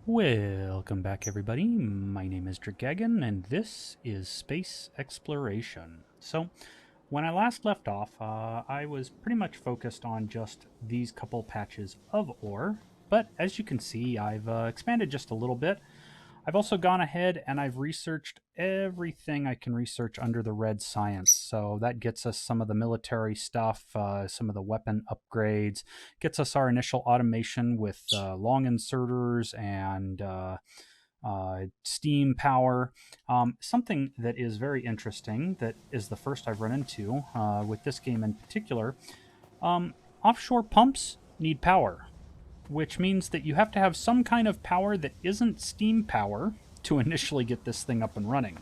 Welcome back, everybody. My name is Dragagon, and this is Space Exploration. So, when I last left off, I was pretty much focused on just these couple patches of ore, but as you can see, I've expanded just a little bit. I've also gone ahead and I've researched everything I can research under the red science. So that gets us some of the military stuff, some of the weapon upgrades, gets us our initial automation with long inserters and steam power. Something that is very interesting, that is the first I've run into with this game in particular. Offshore pumps need power, which means that you have to have some kind of power that isn't steam power to initially get this thing up and running.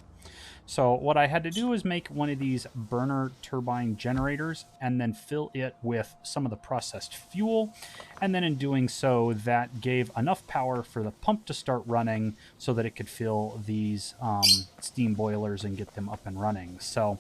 So what I had to do is make one of these burner turbine generators and then fill it with some of the processed fuel. And then in doing so, that gave enough power for the pump to start running so that it could fill these steam boilers and get them up and running. So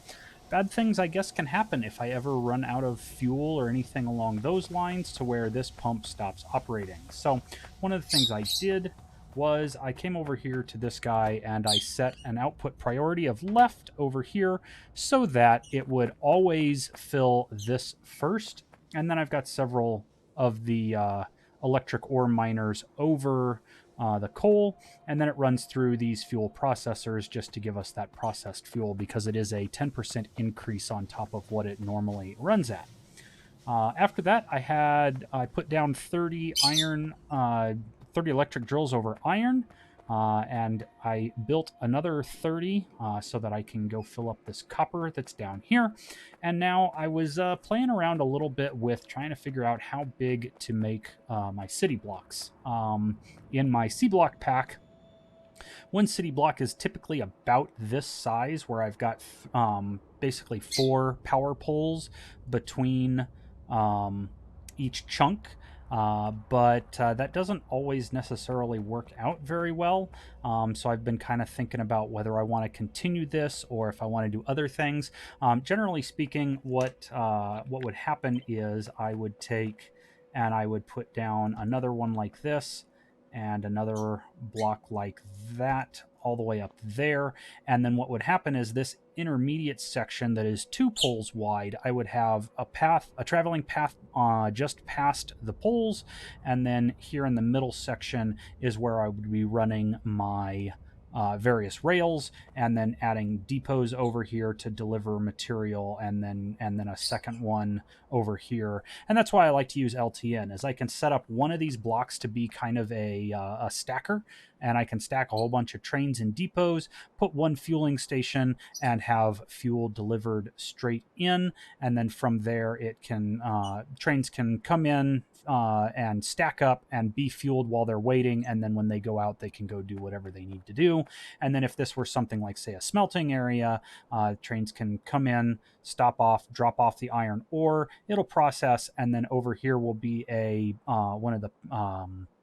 bad things, I guess, can happen if I ever run out of fuel or anything along those lines to where this pump stops operating. So one of the things I did was I came over here to this guy and I set an output priority of left over here so that it would always fill this first. And then I've got several of the electric ore miners over the coal, and then it runs through these fuel processors just to give us that processed fuel because it is a 10% increase on top of what it normally runs at. After that, I put down 30 iron, 30 electric drills over iron, and I built another 30 so that I can go fill up this copper that's down here. And now I was playing around a little bit with trying to figure out how big to make my city blocks. In my C block pack, one city block is typically about this size, where I've got basically 4 power poles between each chunk. But that doesn't always necessarily work out very well. So I've been kind of thinking about whether I want to continue this or if I want to do other things. Generally speaking, what would happen is I would take and I would put down another one like this and another block like that all the way up there. And then what would happen is this intermediate section that is 2 poles wide, I would have a traveling path just past the poles. And then here in the middle section is where I would be running my various rails, and then adding depots over here to deliver material, and then a second one over here. And that's why I like to use LTN, is I can set up one of these blocks to be kind of a stacker, and I can stack a whole bunch of trains and depots, put one fueling station, and have fuel delivered straight in. And then from there, it can trains can come in and stack up and be fueled while they're waiting, and then when they go out, they can go do whatever they need to do. And then if this were something like, say, a smelting area, trains can come in, stop off, drop off the iron ore, it'll process, and then over here will be a one of the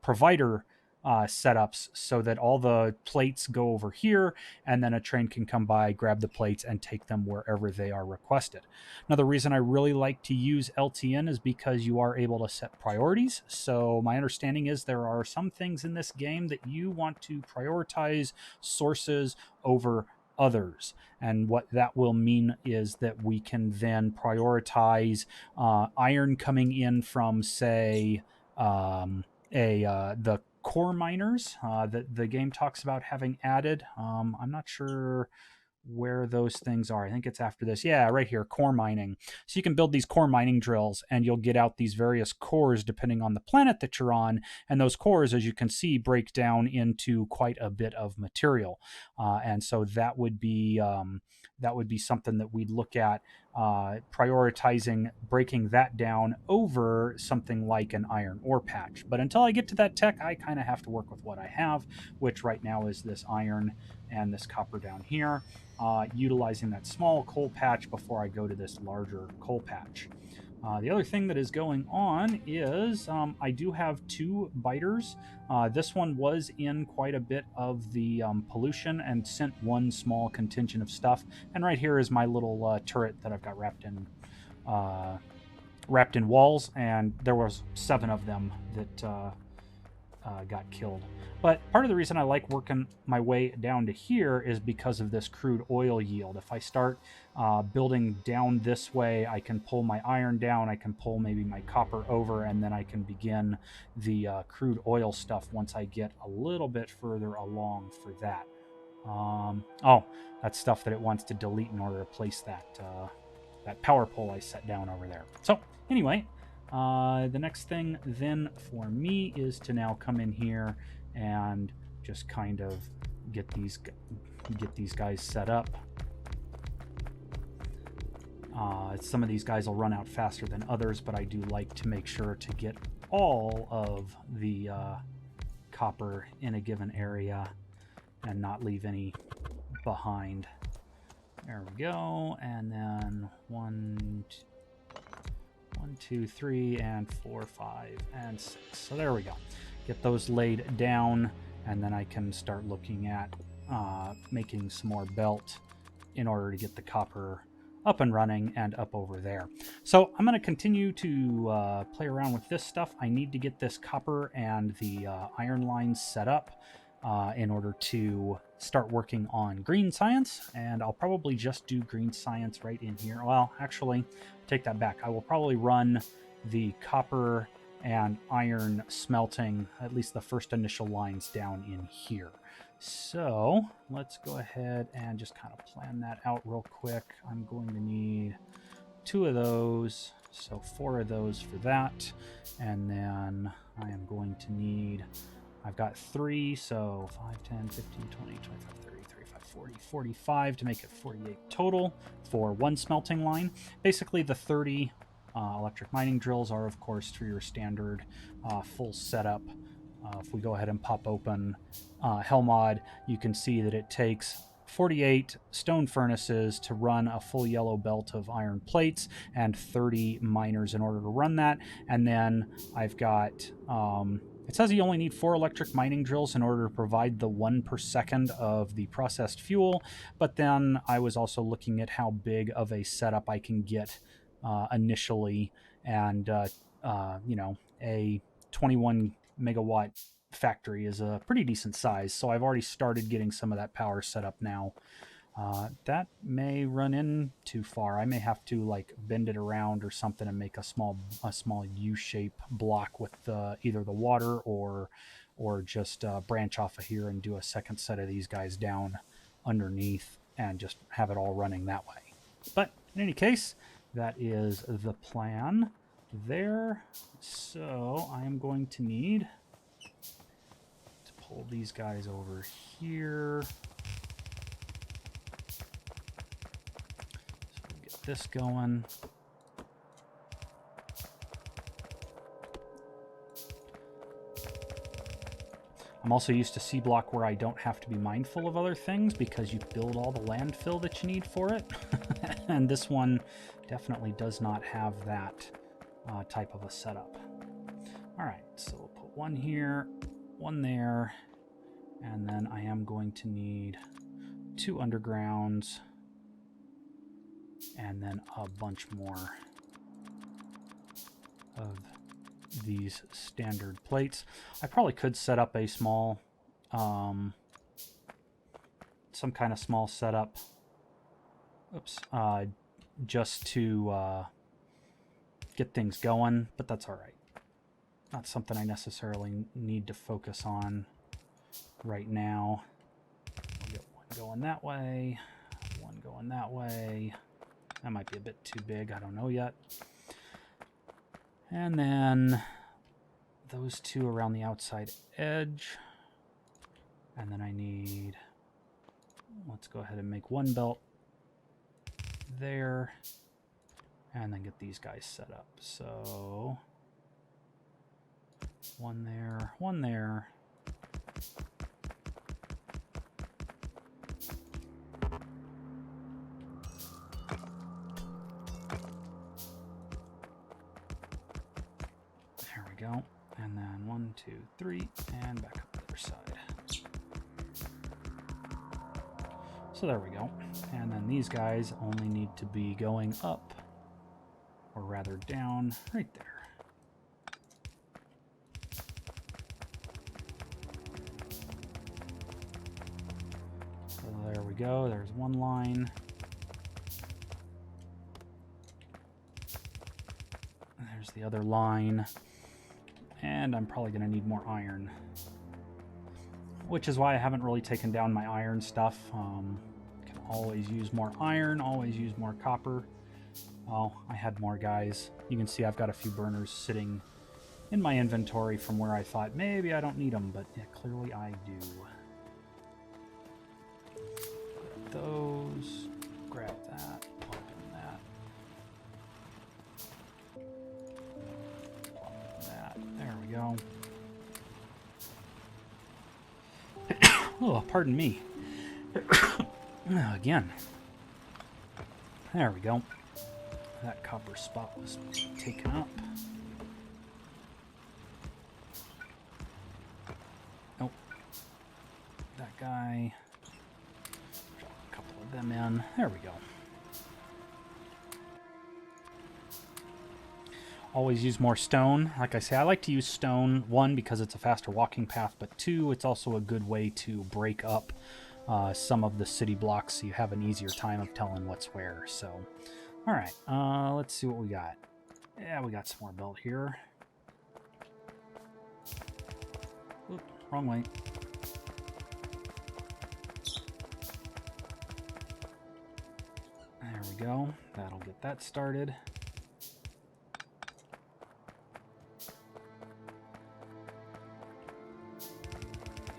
provider setups, so that all the plates go over here, and then a train can come by, grab the plates, and take them wherever they are requested. Now, the reason I really like to use LTN is because you are able to set priorities. So my understanding is there are some things in this game that you want to prioritize sources over others. And what that will mean is that we can then prioritize iron coming in from, say, the core miners that the game talks about having added. I'm not sure where those things are. I think it's after this. Yeah, right here, core mining. So you can build these core mining drills, and you'll get out these various cores depending on the planet that you're on. And those cores, as you can see, break down into quite a bit of material. And so that would be something that we'd look at prioritizing, breaking that down over something like an iron ore patch. But until I get to that tech, I kind of have to work with what I have, which right now is this iron and this copper down here, utilizing that small coal patch before I go to this larger coal patch. The other thing that is going on is I do have 2 biters. This one was in quite a bit of the pollution and sent one small contingent of stuff. And right here is my little turret that I've got wrapped in walls, and there was 7 of them that got killed. But part of the reason I like working my way down to here is because of this crude oil yield. If I start building down this way, I can pull my iron down, I can pull maybe my copper over, and then I can begin the crude oil stuff once I get a little bit further along for that. Oh, that's stuff that it wants to delete in order to place that power pole I set down over there. So anyway, the next thing then for me is to now come in here and just kind of get these guys set up. Some of these guys will run out faster than others, but I do like to make sure to get all of the copper in a given area and not leave any behind. There we go. And then 1, 2, 3, and 4, 5, and 6. So there we go. Get those laid down, and then I can start looking at making some more belt in order to get the copper up and running and up over there. So I'm going to continue to play around with this stuff. I need to get this copper and the iron lines set up in order to start working on green science, and I'll probably just do green science right in here. Well, actually, take that back. I will probably run the copper and iron smelting, at least the first initial lines, down in here. So let's go ahead and just kind of plan that out real quick. I'm going to need 2 of those, so 4 of those for that, and then I am going to need, I've got 3, so 5, 10, 15, 20, 25, 30, 35, 40, 45 to make it 48 total for 1 smelting line. Basically, the 30 electric mining drills are, of course, to your standard full setup. If we go ahead and pop open Hellmod, you can see that it takes 48 stone furnaces to run a full yellow belt of iron plates and 30 miners in order to run that. And then I've got... it says you only need 4 electric mining drills in order to provide the 1 per second of the processed fuel. But then I was also looking at how big of a setup I can get initially. And, you know, a 21 megawatt factory is a pretty decent size. So I've already started getting some of that power set up now. That may run in too far. I may have to like bend it around or something and make a small U-shape block with either the water or just branch off of here and do a second set of these guys down underneath and just have it all running that way. But in any case, that is the plan there. So I am going to need to pull these guys over here. This going. I'm also used to C block where I don't have to be mindful of other things because you build all the landfill that you need for it. And this one definitely does not have that type of a setup. All right, so we'll put 1 here, 1 there, and then I am going to need 2 undergrounds, and then a bunch more of these standard plates. I probably could set up a small, some kind of small setup, just to get things going, but that's all right. Not something I necessarily need to focus on right now. We'll get 1 going that way, 1 going that way. That might be a bit too big, I don't know yet. And then those 2 around the outside edge. And then I need, let's go ahead and make 1 belt there. And then get these guys set up. So 1 there, 1 there. Go. And then 1, 2, 3, and back up the other side. So there we go. And then these guys only need to be going up, or rather down, right there. go. There's one line. There's the other line. And I'm probably going to need more iron. Which is why I haven't really taken down my iron stuff. Can always use more iron, always use more copper. Oh, I had more guys. You can see I've got a few burners sitting in my inventory from where I thought maybe I don't need them, but yeah, clearly I do. Those, grab that, pop in that. Pop in that. There we go. Oh, pardon me. Again. There we go. That copper spot was taken up. Nope. That guy. Drop a couple of them in. There we go. Always use more stone. Like I say, I like to use stone, one, because it's a faster walking path, but two, it's also a good way to break up some of the city blocks so you have an easier time of telling what's where. So, all right, let's see what we got. Yeah, we got some more belt here. Oop, wrong way. There we go. That'll get that started.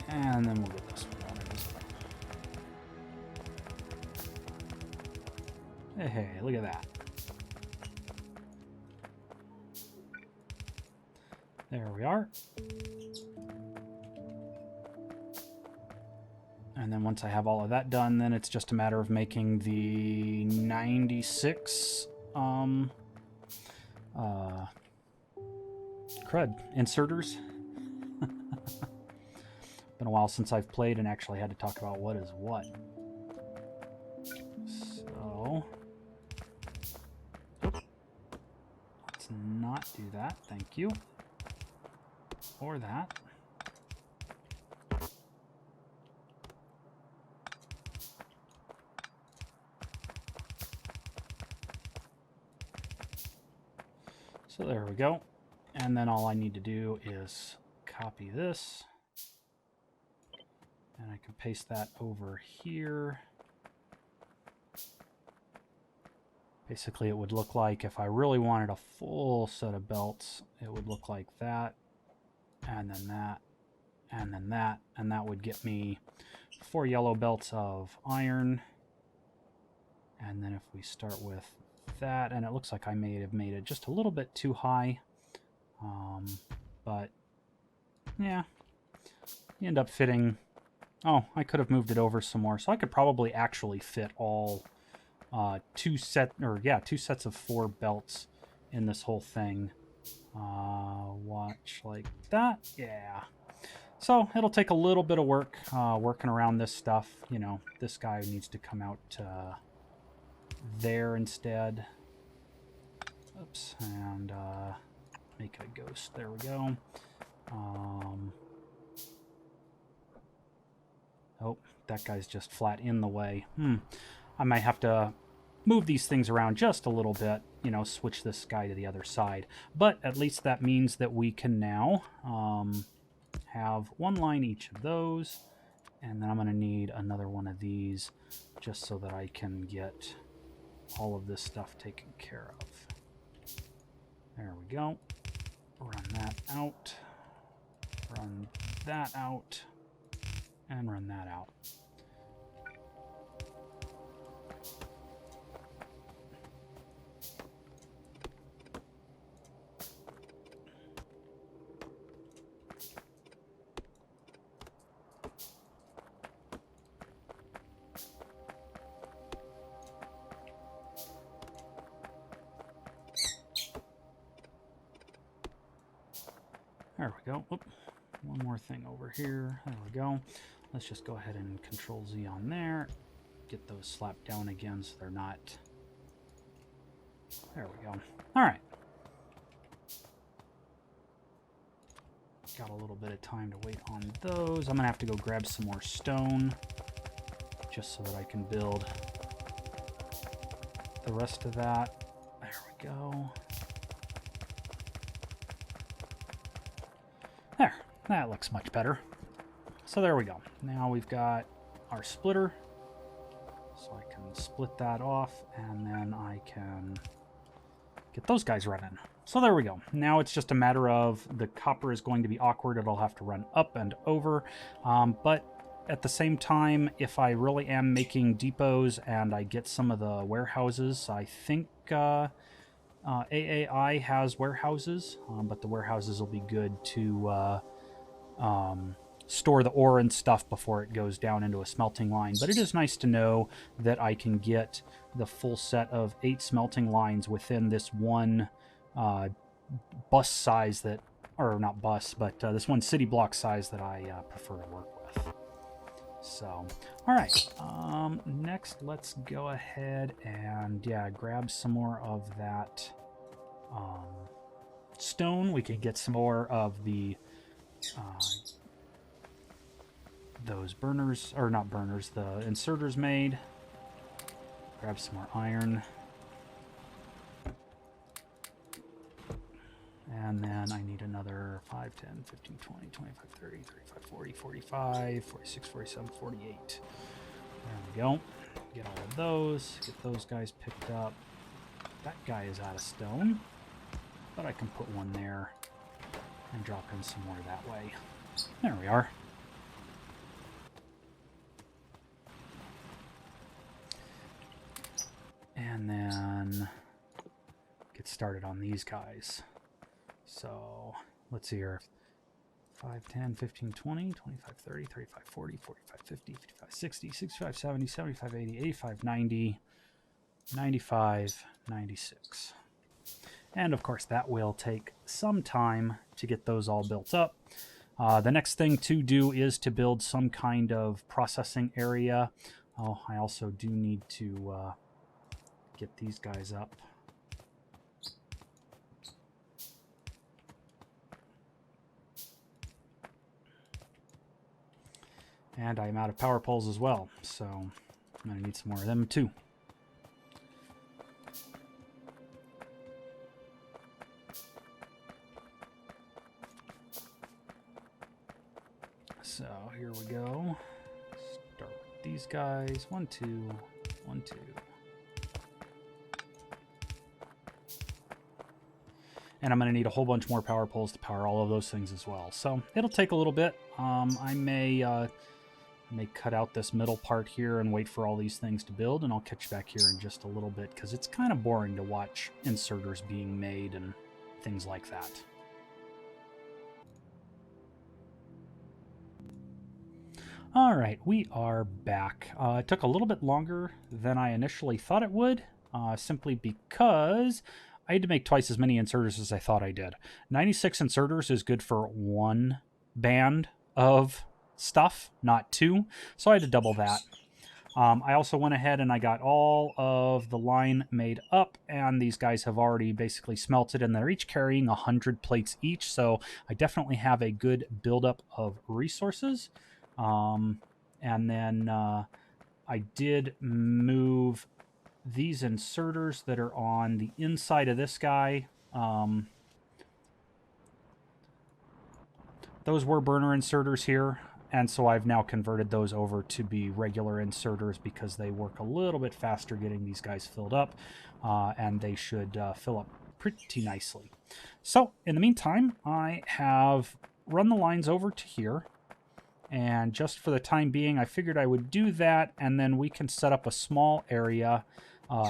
And then we'll get this one on as well. Hey, look at that. There we are. And then once I have all of that done, then it's just a matter of making the 96 crud inserters. Been a while since I've played and actually had to talk about what is what. So let's not do that. Thank you. Or that. So there we go. And then all I need to do is copy this. And I can paste that over here. Basically, it would look like if I really wanted a full set of belts, it would look like that, and then that, and then that, and that would get me 4 yellow belts of iron. And then if we start with that, and it looks like I may have made it just a little bit too high, but yeah, you end up fitting. Oh, I could have moved it over some more, so I could probably actually fit all two sets of 4 belts in this whole thing. Watch like that, yeah. So it'll take a little bit of work working around this stuff. You know, this guy needs to come out there instead. Oops, and make it a ghost. There we go. Oh, that guy's just flat in the way. I might have to move these things around just a little bit, you know, switch this guy to the other side. But at least that means that we can now have 1 line each of those. And then I'm going to need another one of these just so that I can get all of this stuff taken care of. There we go. Run that out. Run that out. And run that out. There we go. Oop. One more thing over here. There we go. Let's just go ahead and Control Z on there. Get those slapped down again so they're not. There we go. All right. Got a little bit of time to wait on those. I'm going to have to go grab some more stone. just so that I can build the rest of that. There we go. There, that looks much better. So there we go. Now we've got our splitter. So I can split that off, and then I can get those guys running. So there we go. Now it's just a matter of the copper is going to be awkward. It'll have to run up and over. But at the same time, if I really am making depots and I get some of the warehouses, I think AAI has warehouses, but the warehouses will be good to store the ore and stuff before it goes down into a smelting line. But it is nice to know that I can get the full set of 8 smelting lines within this one bus size that, or not bus, but this one city block size that I prefer to work with. So, all right, next let's go ahead and, yeah, grab some more of that stone. We can get some more of the those burners, or not burners, the inserters made. Grab some more iron. And then I need another 5, 10, 15, 20, 25, 30, 35, 40, 45, 46, 47, 48. There we go. Get all of those. Get those guys picked up. That guy is out of stone, but I can put one there and drop in some more that way. There we are. And then get started on these guys. So let's see here. 5, 10, 15, 20, 25, 30, 35, 40, 45, 50, 55, 60, 65, 70, 75, 80, 85, 90, 95, 96. And of course that will take some time to get those all built up. The next thing to do is to build some kind of processing area. Oh, I also do need to get these guys up. And I'm out of power poles as well, so I'm going to need some more of them too. So here we go. Start with these guys. 1, 2, 1, 2. And I'm going to need a whole bunch more power poles to power all of those things as well. So it'll take a little bit. I may cut out this middle part here and wait for all these things to build, and I'll catch you back here in just a little bit because it's kind of boring to watch inserters being made and things like that. All right, we are back. It took a little bit longer than I initially thought it would, simply because I had to make twice as many inserters as I thought I did. 96 inserters is good for one band of stuff, not 2, so I had to double that. I also went ahead and I got all of the line made up, and these guys have already basically smelted, and they're each carrying 100 plates each, so I definitely have a good buildup of resources. And then I did move these inserters that are on the inside of this guy. Those were burner inserters here, and so I've now converted those over to be regular inserters because they work a little bit faster getting these guys filled up, and they should fill up pretty nicely. So in the meantime, I have run the lines over to here, and just for the time being, I figured I would do that, and then we can set up a small area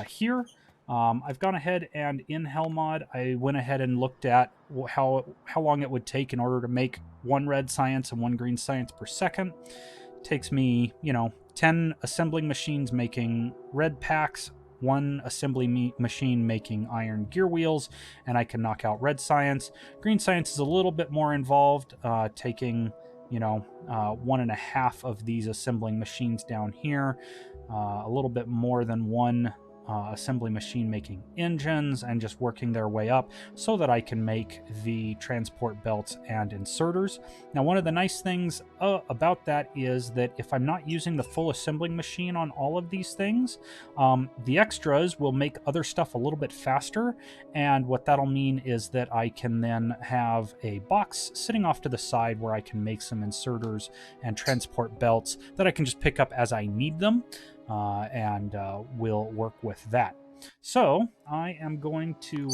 here. I've gone ahead and in Hellmod, I went ahead and looked at how long it would take in order to make 1 red science and 1 green science per second. It takes me, 10 assembling machines making red packs, 1 assembly machine making iron gear wheels, and I can knock out red science. Green science is a little bit more involved, taking 1.5 of these assembling machines down here, a little bit more than 1 assembly machine making engines and just working their way up so that I can make the transport belts and inserters. Now, one of the nice things about that is that if I'm not using the full assembling machine on all of these things, the extras will make other stuff a little bit faster, and what that'll mean is that I can then have a box sitting off to the side where I can make some inserters and transport belts that I can just pick up as I need them, and we'll work with that. So I am going to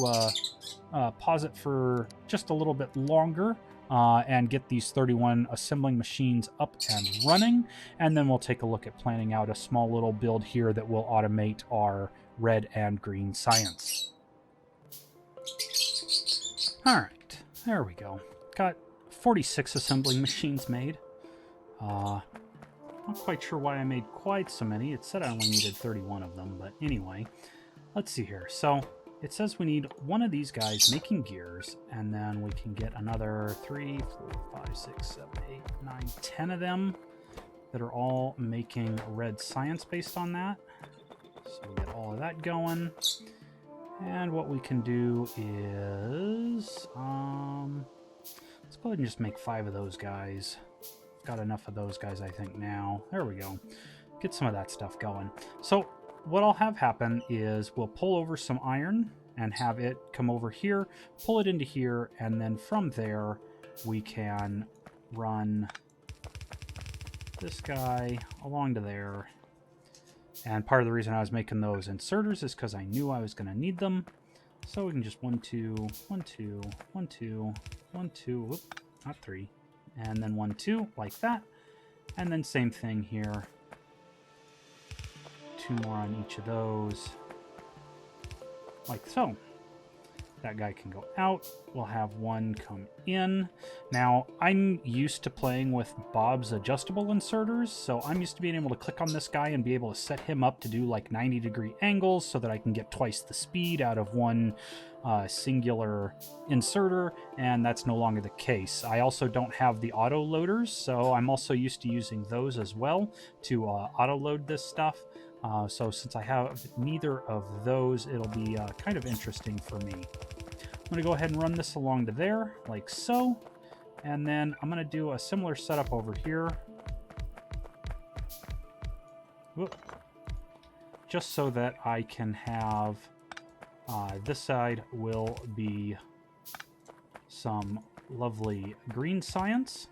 pause it for just a little bit longer and get these 31 assembling machines up and running, and then we'll take a look at planning out a small little build here that will automate our red and green science. All right, there we go. Got 46 assembling machines made. Not quite sure why I made quite so many. It said I only needed 31 of them, but anyway, let's see here. So it says we need one of these guys making gears, and then we can get another 3, 4, 5, 6, 7, 8, 9, 10 of them that are all making red science based on that. So we get all of that going. And what we can do is, let's go ahead and just make 5 of those guys. Got enough of those guys, I think, now. There we go. Get some of that stuff going. So what I'll have happen is we'll pull over some iron and have it come over here, pull it into here, and then from there we can run this guy along to there. And part of the reason I was making those inserters is because I knew I was going to need them. So we can just 1, 2, 1, 2, 1, 2, 1, 2, whoop, not 3. And then 1, 2, like that. And then same thing here. 2 more on each of those, like so. That guy can go out. We'll have 1 come in. Now, I'm used to playing with Bob's adjustable inserters, so I'm used to being able to click on this guy and be able to set him up to do like 90-degree angles so that I can get twice the speed out of one singular inserter, and that's no longer the case. I also don't have the auto loaders, so I'm also used to using those as well to auto load this stuff. So since I have neither of those, it'll be kind of interesting for me. I'm going to go ahead and run this along to there, like so. And then I'm going to do a similar setup over here. Whoop. Just so that I can have this side will be some lovely green science.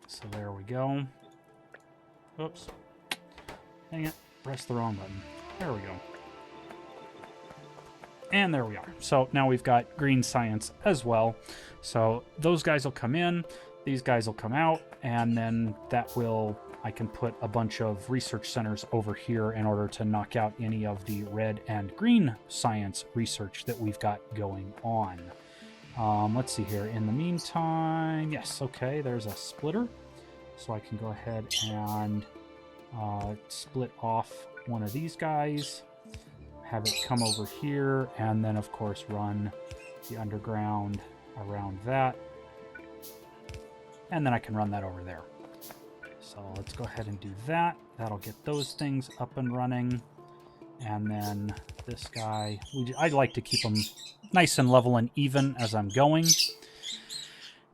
So there we go. Oops. Dang it. Press the wrong button. There we go. And there we are. So now we've got green science as well. So those guys will come in, these guys will come out, and then that will, I can put a bunch of research centers over here in order to knock out any of the red and green science research that we've got going on. Let's see here. In the meantime, yes, okay, there's a splitter. So I can go ahead and split off one of these guys, have it come over here, and then of course run the underground around that. And then I can run that over there. So let's go ahead and do that. That'll get those things up and running. And then this guy, I'd like to keep them nice and level and even as I'm going.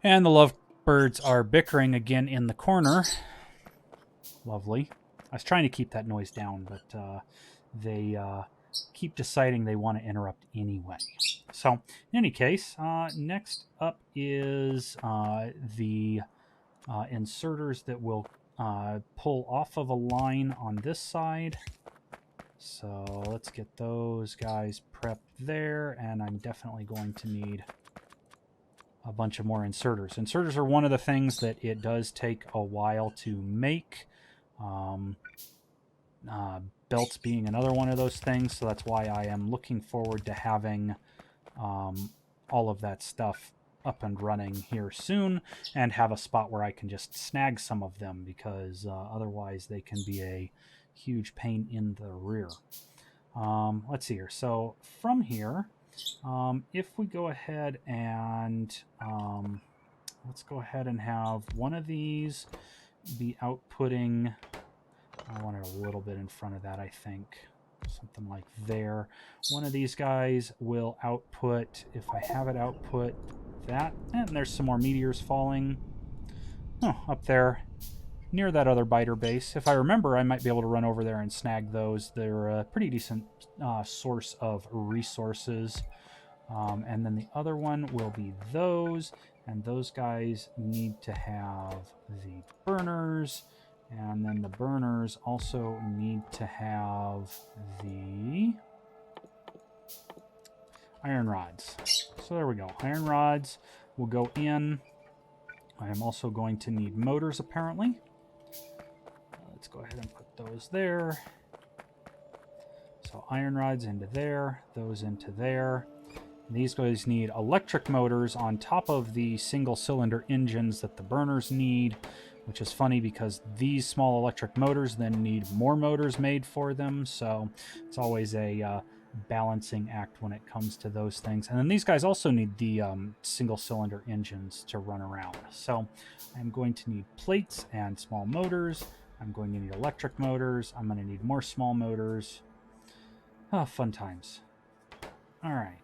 And the lovebirds are bickering again in the corner. Lovely. I was trying to keep that noise down, but they keep deciding they want to interrupt anyway. So, in any case, next up is the inserters that will pull off of a line on this side. So let's get those guys prepped there, and I'm definitely going to need a bunch of more inserters. Inserters are one of the things that it does take a while to make. Belts being another one of those things, so that's why I am looking forward to having all of that stuff up and running here soon, and have a spot where I can just snag some of them, because otherwise they can be a huge pain in the rear. Let's see here. So from here, if we go ahead and let's go ahead and have one of these be outputting I want it a little bit in front of that, I think. Something like there. One of these guys will output, if I have it output that, and there's some more meteors falling. Oh, up there near that other biter base. If I remember, I might be able to run over there and snag those. They're a pretty decent source of resources. And then the other one will be those, and those guys need to have the burners, and then the burners also need to have the iron rods. So there we go. Iron rods will go in. I am also going to need motors, apparently. Let's go ahead and put those there. So iron rods into there, those into there. These guys need electric motors on top of the single-cylinder engines that the burners need, which is funny because these small electric motors then need more motors made for them, so it's always a balancing act when it comes to those things. And then these guys also need the single-cylinder engines to run around. So I'm going to need plates and small motors. I'm going to need electric motors. I'm going to need more small motors. Oh, fun times. All right.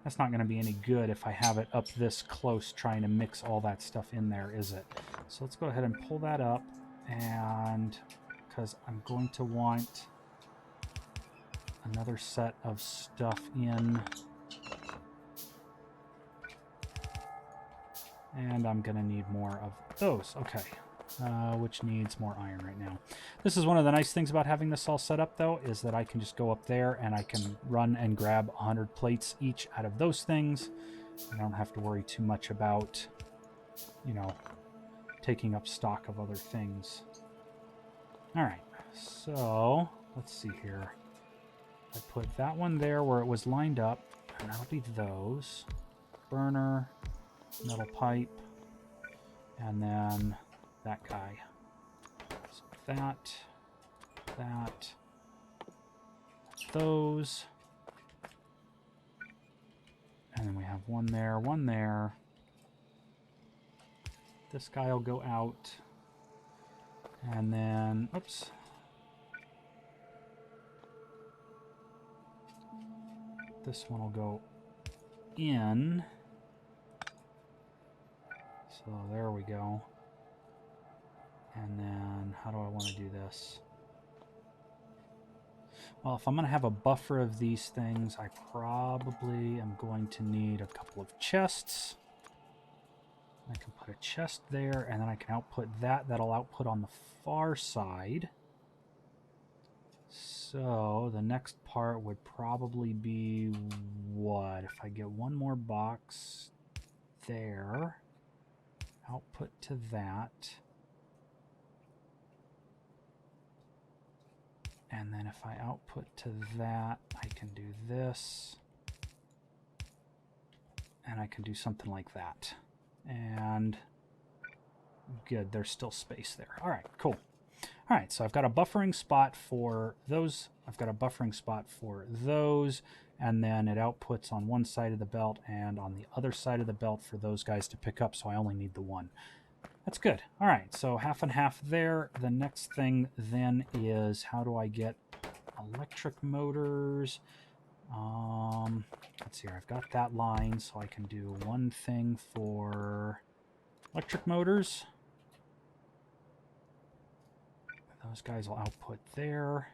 That's not going to be any good if I have it up this close trying to mix all that stuff in there, is it? So let's go ahead and pull that up, and because I'm going to want another set of stuff in, and I'm going to need more of those. Okay. Which needs more iron right now. This is one of the nice things about having this all set up, though, is that I can just go up there and I can run and grab 100 plates each out of those things. I don't have to worry too much about, you know, taking up stock of other things. All right, so let's see here. I put that one there where it was lined up, and that'll be those. Burner, metal pipe, and then that guy. So that, those, and then we have one there. This guy will go out, and then, oops. This one will go in. So there we go. And then, how do I want to do this? Well, if I'm going to have a buffer of these things, I probably am going to need a couple of chests. I can put a chest there, and then I can output that. That'll output on the far side. So the next part would probably be what? If I get one more box there, output to that. And then if I output to that, I can do this. And I can do something like that. And good, there's still space there. All right, cool. All right, so I've got a buffering spot for those. I've got a buffering spot for those. And then it outputs on one side of the belt and on the other side of the belt for those guys to pick up, so I only need the one. That's good. All right, so half and half there. The next thing then is how do I get electric motors? Let's see here. I've got that line, so I can do one thing for electric motors. Those guys will output there.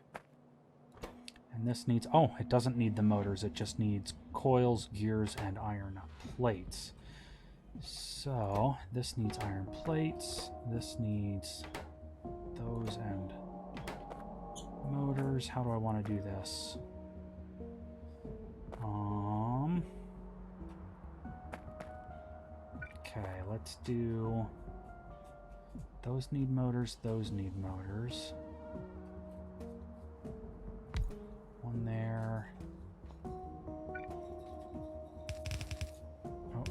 And this needs, oh, it doesn't need the motors. It just needs coils, gears, and iron plates. So this needs iron plates. This needs those and motors. How do I want to do this? Okay, let's do, those need motors, those need motors. One there. Oh,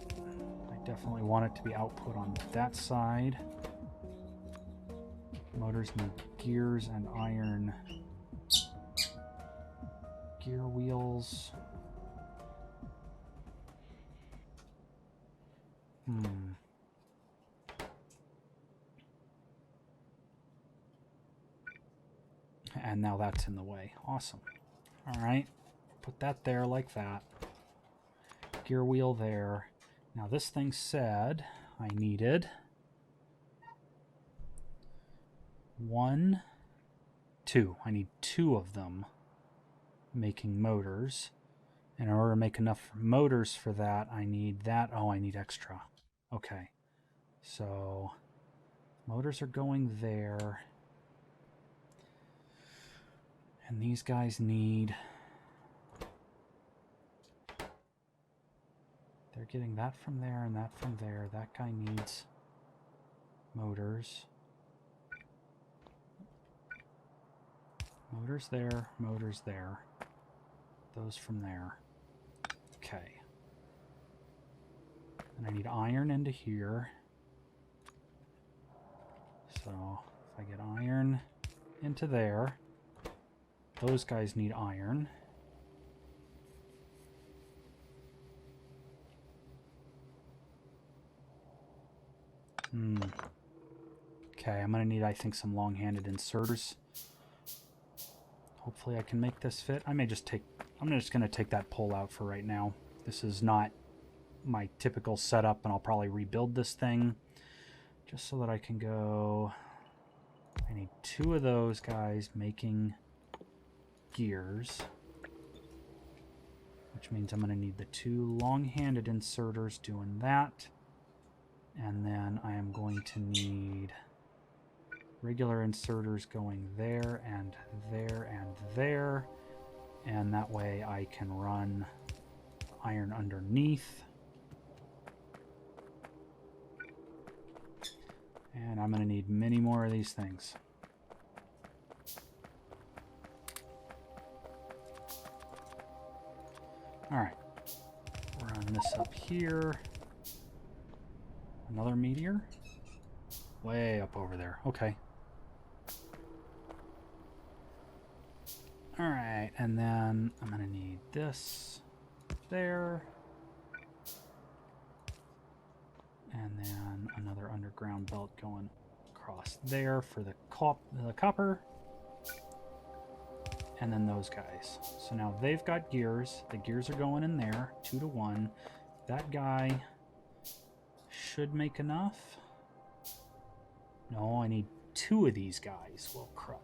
I definitely want it to be output on that side. Motors need gears and iron gear wheels. and now that's in the way. Awesome. All right, put that there like that. Gear wheel there. Now this thing said I needed 1, 2. I need 2 of them making motors. And in order to make enough motors for that, I need that. Oh, I need extra. Okay. So motors are going there. And these guys need... They're getting that from there and that from there. That guy needs motors. Motors there, motors there. Those from there. Okay. And I need iron into here. So if I get iron into there, those guys need iron. Okay, I'm going to need, I think, some long-handed inserters. Hopefully I can make this fit. I'm just going to take that pole out for right now. This is not my typical setup, and I'll probably rebuild this thing just so that I can go... I need 2 of those guys making gears, which means I'm going to need the 2 long-handed inserters doing that. And then I am going to need regular inserters going there and there and there. And that way I can run iron underneath. And I'm going to need many more of these things. Alright. Run this up here. Another meteor? Way up over there. Okay. Alright, and then I'm going to need this there. And then another underground belt going across there for the copper. And then those guys. So now they've got gears. The gears are going in there, 2 to 1. That guy should make enough. No, I need 2 of these guys. Well, crud.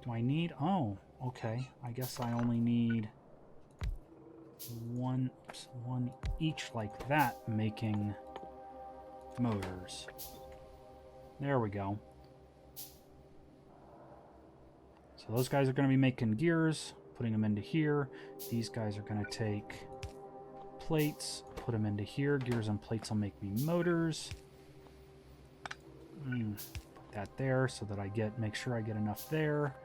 Do I need... Oh, okay. I guess I only need one each like that making motors. There we go. So those guys are going to be making gears, putting them into here. These guys are going to take plates, put them into here. Gears and plates will make me motors. Put that there so that I make sure I get enough there,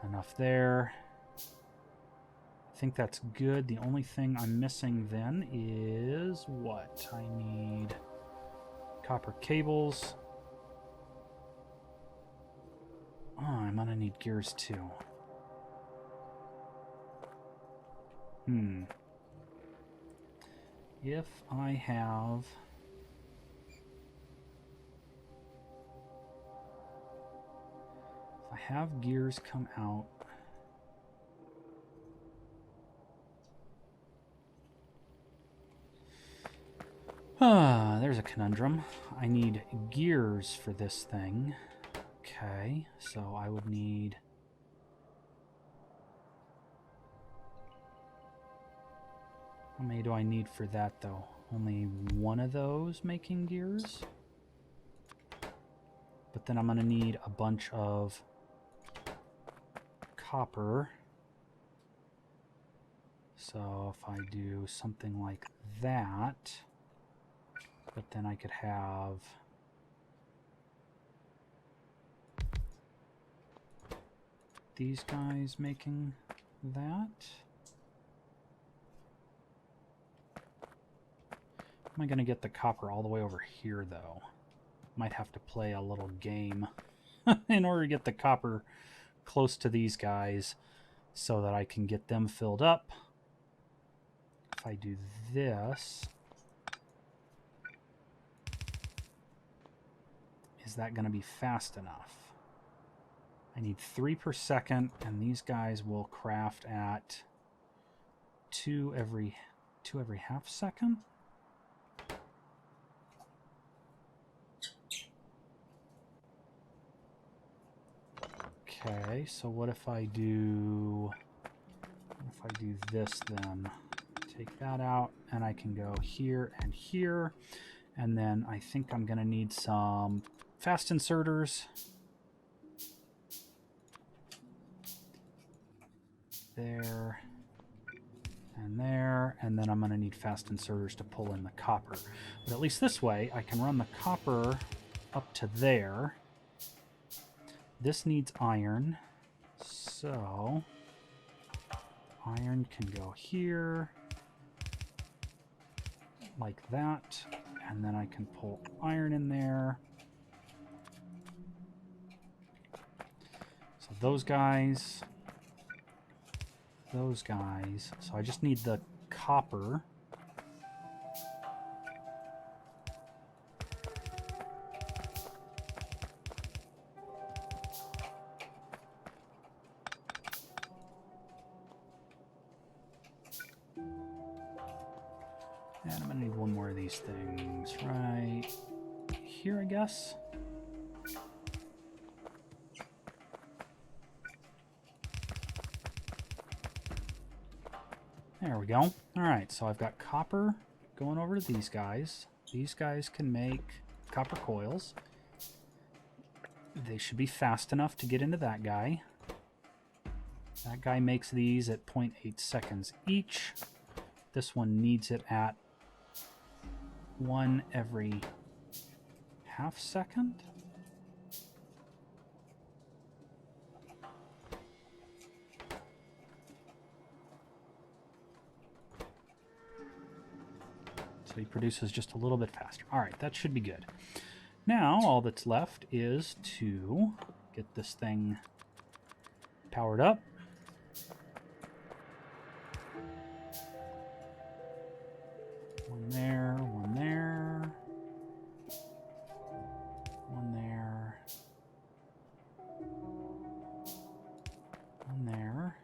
enough there. I think that's good. The only thing I'm missing then is what? I need copper cables. Oh, I'm gonna need gears too. If I have gears come out, there's a conundrum. I need gears for this thing. Okay, so I would need... How many do I need for that, though? Only 1 of those making gears? But then I'm going to need a bunch of copper. So if I do something like that, but then I could have... these guys making that. Am I going to get the copper all the way over here, though? Might have to play a little game in order to get the copper close to these guys so that I can get them filled up. If I do this... is that going to be fast enough? I need 3 per second, and these guys will craft at 2 every half second. Okay, so what if I do this then? Take that out, and I can go here and here, and then I think I'm going to need some fast inserters. There and there, and then I'm going to need fast inserters to pull in the copper. But at least this way, I can run the copper up to there. This needs iron, so iron can go here, like that, and then I can pull iron in there. So those guys. So I just need the copper. And I'm gonna need one more of these things right here, I guess. There we go. All right, so I've got copper going over to these guys. These guys can make copper coils. They should be fast enough to get into that guy. That guy makes these at 0.8 seconds each. This one needs it at 1 every half second. So he produces just a little bit faster. All right, that should be good. Now, all that's left is to get this thing powered up. One there, one there. One there. One there.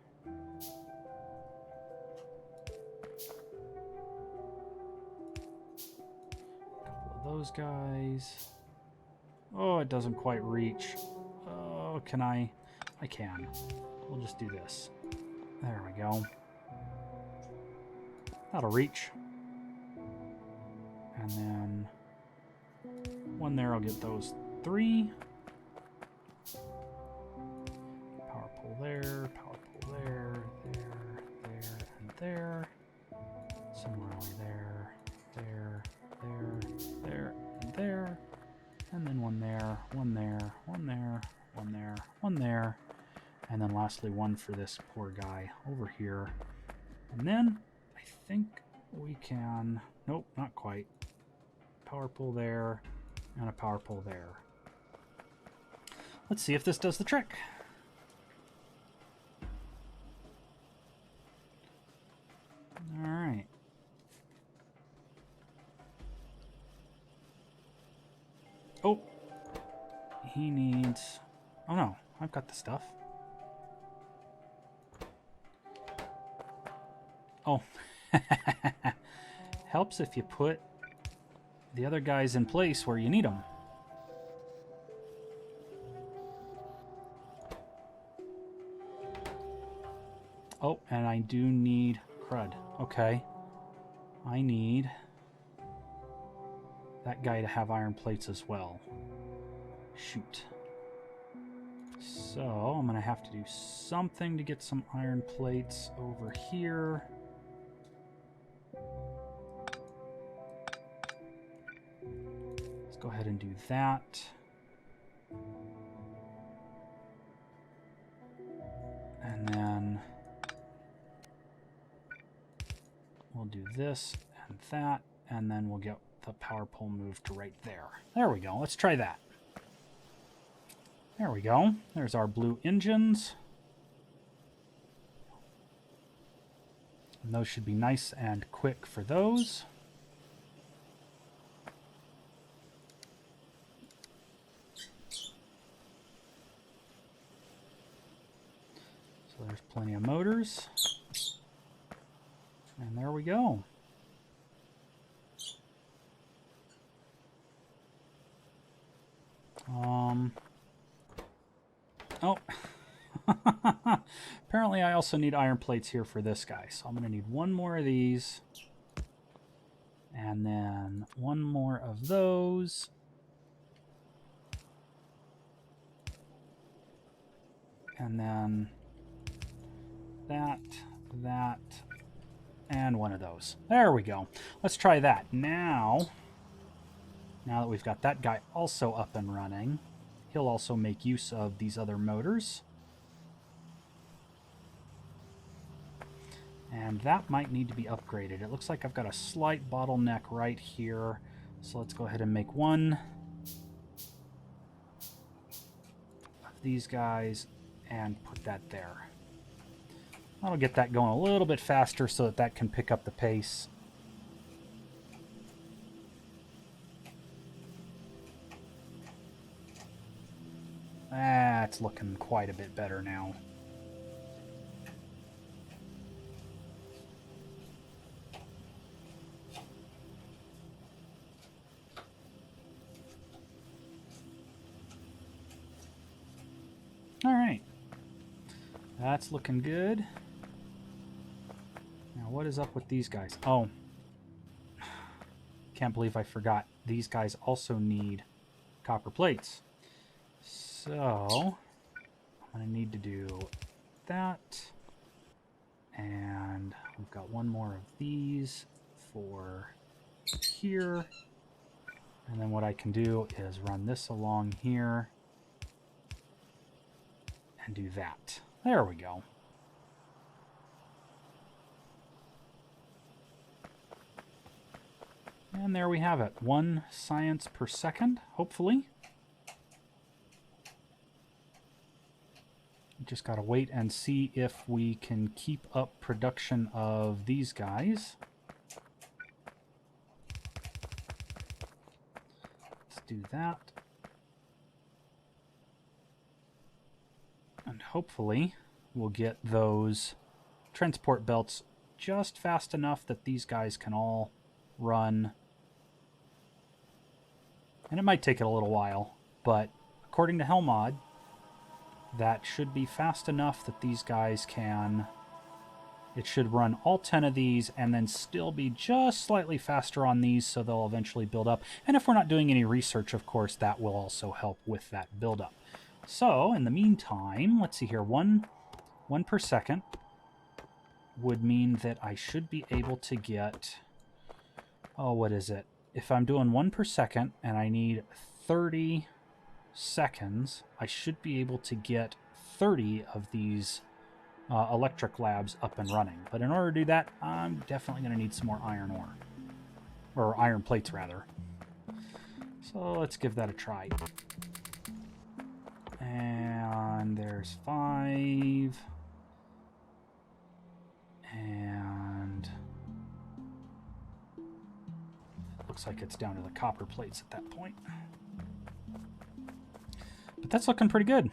Those guys. Oh, it doesn't quite reach. Oh, can I? I can. We'll just do this. There we go. That'll reach. And then one there, I'll get those 3. Power pole there, power pole there, and there. Similarly there, there, and there. And then one there, one there, one there, one there, one there. And then lastly, one for this poor guy over here. And then I think we can... Nope, not quite. Power pole there, and a power pole there. Let's see if this does the trick. All right. Oh, he needs... Oh no, I've got the stuff. Oh, helps if you put the other guys in place where you need them. Oh, and I do need crud. Okay. I need that guy to have iron plates as well. Shoot. So, I'm going to have to do something to get some iron plates over here. Let's go ahead and do that. And then we'll do this and that, and then we'll get the power pole moved to right there. There we go. Let's try that. There we go. There's our blue engines. And those should be nice and quick for those. Plenty of motors. And there we go. Oh. Apparently I also need iron plates here for this guy. So I'm going to need one more of these. And then one more of those. And then that, and one of those. There we go. Let's try that. Now that we've got that guy also up and running, he'll also make use of these other motors. And that might need to be upgraded. It looks like I've got a slight bottleneck right here. So let's go ahead and make one of these guys and put that there. That'll get that going a little bit faster so that that can pick up the pace. That's looking quite a bit better now. All right. That's looking good. Now, what is up with these guys? Oh. Can't believe I forgot. These guys also need copper plates. So, I'm going to need to do that. And we've got one more of these for here. And then what I can do is run this along here and do that. There we go. And there we have it. 1 science per second, hopefully. Just got to wait and see if we can keep up production of these guys. Let's do that. And hopefully we'll get those transport belts just fast enough that these guys can all run. And it might take it a little while, but according to Helmod, that should be fast enough that these guys can... It should run all 10 of these and then still be just slightly faster on these, so they'll eventually build up. And if we're not doing any research, of course, that will also help with that buildup. So, in the meantime, let's see here. One per second would mean that I should be able to get... Oh, what is it? If I'm doing 1 per second and I need 30 seconds, I should be able to get 30 of these electric labs up and running. But in order to do that, I'm definitely going to need some more iron ore. Or iron plates, rather. So let's give that a try. And there's 5. And... looks like it's down to the copper plates at that point. But that's looking pretty good.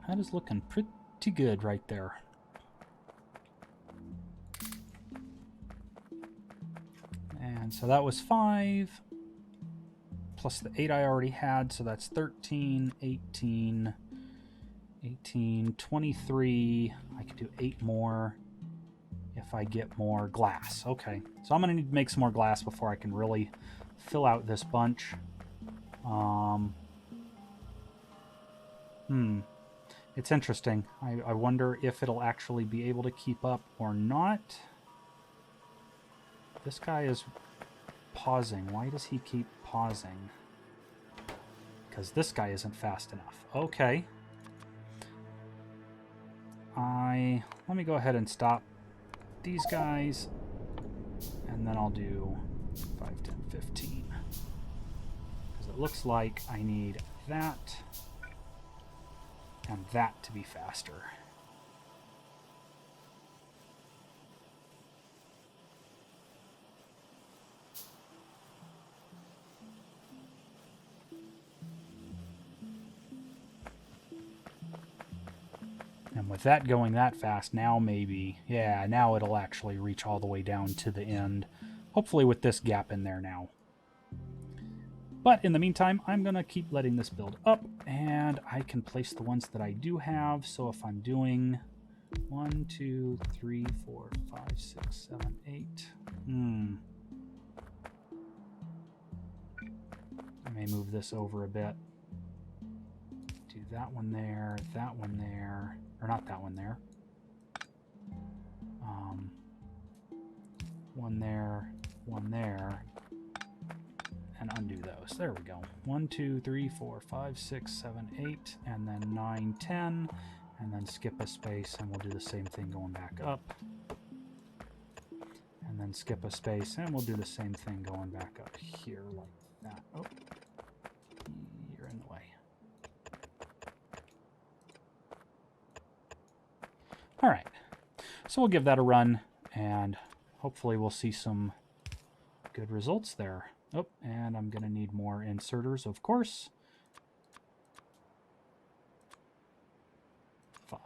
That is looking pretty good right there. And so that was 5 plus the 8 I already had, so that's 13, 18, 23. I could do 8 more if I get more glass. Okay, so I'm going to need to make some more glass before I can really fill out this bunch. It's interesting. I wonder if it'll actually be able to keep up or not. This guy is pausing. Why does he keep pausing? Because this guy isn't fast enough. Okay. Let me go ahead and stop these guys, and then I'll do 5, 10, 15. Because it looks like I need that and that to be faster. with that going that fast, now maybe, yeah, now it'll actually reach all the way down to the end. Hopefully with this gap in there now. But in the meantime, I'm going to keep letting this build up, and I can place the ones that I do have. So if I'm doing 1, 2, 3, 4, 5, 6, 7, 8. I may move this over a bit. Do that one there, or not that one there. One there, and undo those. There we go. 1, 2, 3, 4, 5, 6, 7, 8, and then 9, 10, and then skip a space, and we'll do the same thing going back up. And then skip a space, and we'll do the same thing going back up here like that. Oh, you're in the way. All right, so we'll give that a run, and hopefully we'll see some good results there. Oh, and I'm going to need more inserters, of course. 5.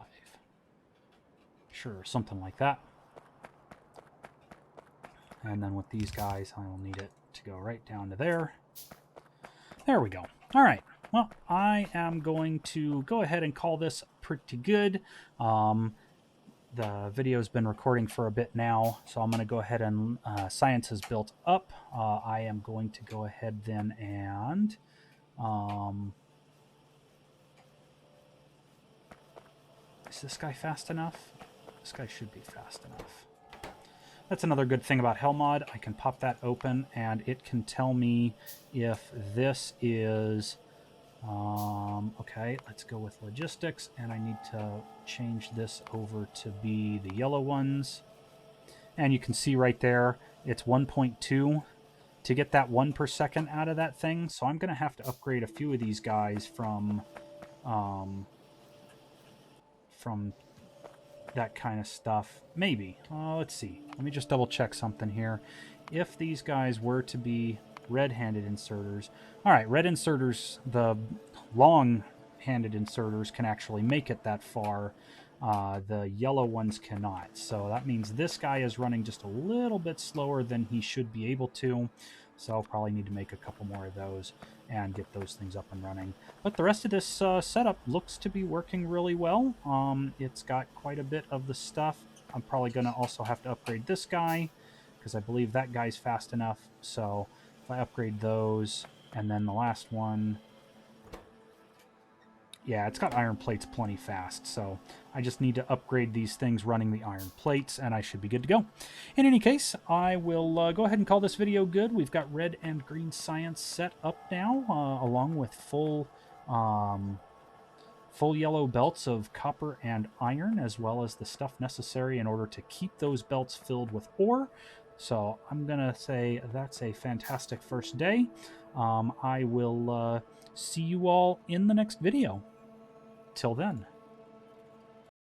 Sure, something like that. And then with these guys, I will need it to go right down to there. There we go. All right. Well, I am going to go ahead and call this pretty good. The video's been recording for a bit now, so I'm going to go ahead and science is built up. I am going to go ahead then and is this guy fast enough? This guy should be fast enough. That's another good thing about Hellmod. I can pop that open and it can tell me if this is okay, let's go with logistics, and I need to change this over to be the yellow ones. And you can see right there, it's 1.2 to get that 1 per second out of that thing. So I'm going to have to upgrade a few of these guys from that kind of stuff. Maybe. Let's see. Let me just double check something here. If these guys were to be red-handed inserters. All right, red inserters, the long-handed inserters can actually make it that far. The yellow ones cannot. So that means this guy is running just a little bit slower than he should be able to. So I'll probably need to make a couple more of those and get those things up and running. But the rest of this setup looks to be working really well. It's got quite a bit of the stuff. I'm probably going to also have to upgrade this guy because I believe that guy's fast enough. So if I upgrade those, and then the last one, yeah, it's got iron plates plenty fast, so I just need to upgrade these things running the iron plates, and I should be good to go. In any case, I will go ahead and call this video good. We've got red and green science set up now, along with full yellow belts of copper and iron, as well as the stuff necessary in order to keep those belts filled with ore. So I'm going to say that's a fantastic first day. I will see you all in the next video. Till then.